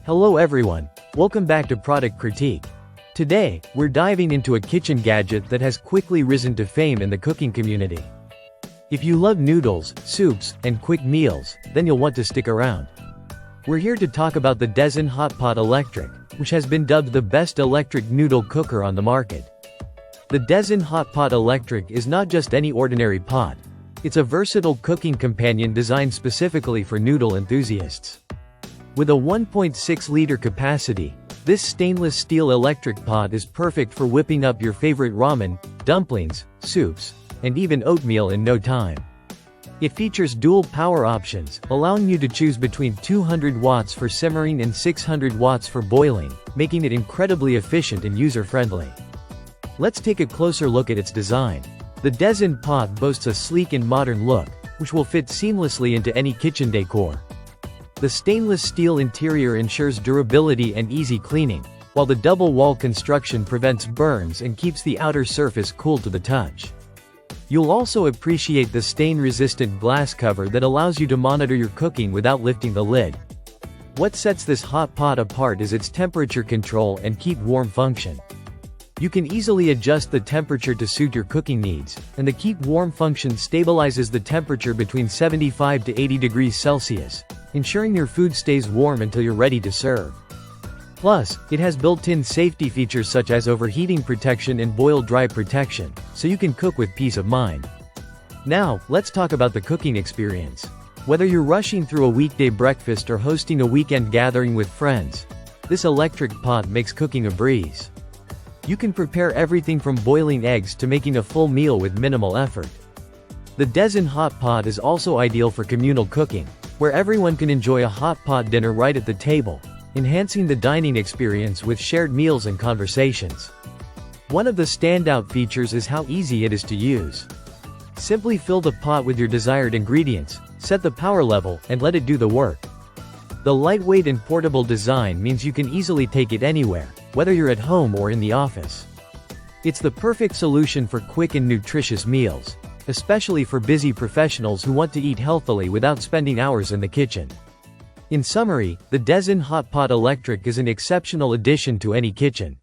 Hello everyone, welcome back to Product Critique. Today, we're diving into a kitchen gadget that has quickly risen to fame in the cooking community. If you love noodles, soups, and quick meals, then you'll want to stick around. We're here to talk about the Dezin Hot Pot Electric, which has been dubbed the best electric noodle cooker on the market. The Dezin Hot Pot Electric is not just any ordinary pot. It's a versatile cooking companion designed specifically for noodle enthusiasts. With a 1.6-liter capacity, this stainless steel electric pot is perfect for whipping up your favorite ramen, dumplings, soups, and even oatmeal in no time. It features dual power options, allowing you to choose between 200 watts for simmering and 600 watts for boiling, making it incredibly efficient and user-friendly. Let's take a closer look at its design. The Dezin pot boasts a sleek and modern look, which will fit seamlessly into any kitchen decor. The stainless steel interior ensures durability and easy cleaning, while the double-wall construction prevents burns and keeps the outer surface cool to the touch. You'll also appreciate the stain-resistant glass cover that allows you to monitor your cooking without lifting the lid. What sets this hot pot apart is its temperature control and keep warm function. You can easily adjust the temperature to suit your cooking needs, and the keep warm function stabilizes the temperature between 75 to 80 degrees Celsius, ensuring your food stays warm until you're ready to serve. Plus, it has built-in safety features such as overheating protection and boil-dry protection, so you can cook with peace of mind. Now, let's talk about the cooking experience. Whether you're rushing through a weekday breakfast or hosting a weekend gathering with friends, this electric pot makes cooking a breeze. You can prepare everything from boiling eggs to making a full meal with minimal effort. The Dezin Hot Pot is also ideal for communal cooking, where everyone can enjoy a hot pot dinner right at the table, enhancing the dining experience with shared meals and conversations. One of the standout features is how easy it is to use. Simply fill the pot with your desired ingredients, set the power level, and let it do the work. The lightweight and portable design means you can easily take it anywhere, whether you're at home or in the office. It's the perfect solution for quick and nutritious meals, especially for busy professionals who want to eat healthily without spending hours in the kitchen. In summary, the Dezin Hot Pot Electric is an exceptional addition to any kitchen.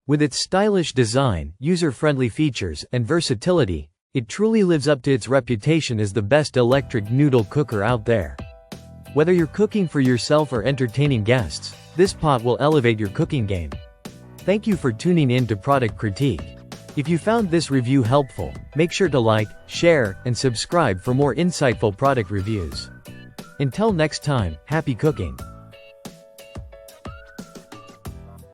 With its stylish design, user-friendly features, and versatility, it truly lives up to its reputation as the best electric noodle cooker out there. Whether you're cooking for yourself or entertaining guests, this pot will elevate your cooking game. Thank you for tuning in to Product Critique. If you found this review helpful, make sure to like, share, and subscribe for more insightful product reviews. Until next time, happy cooking!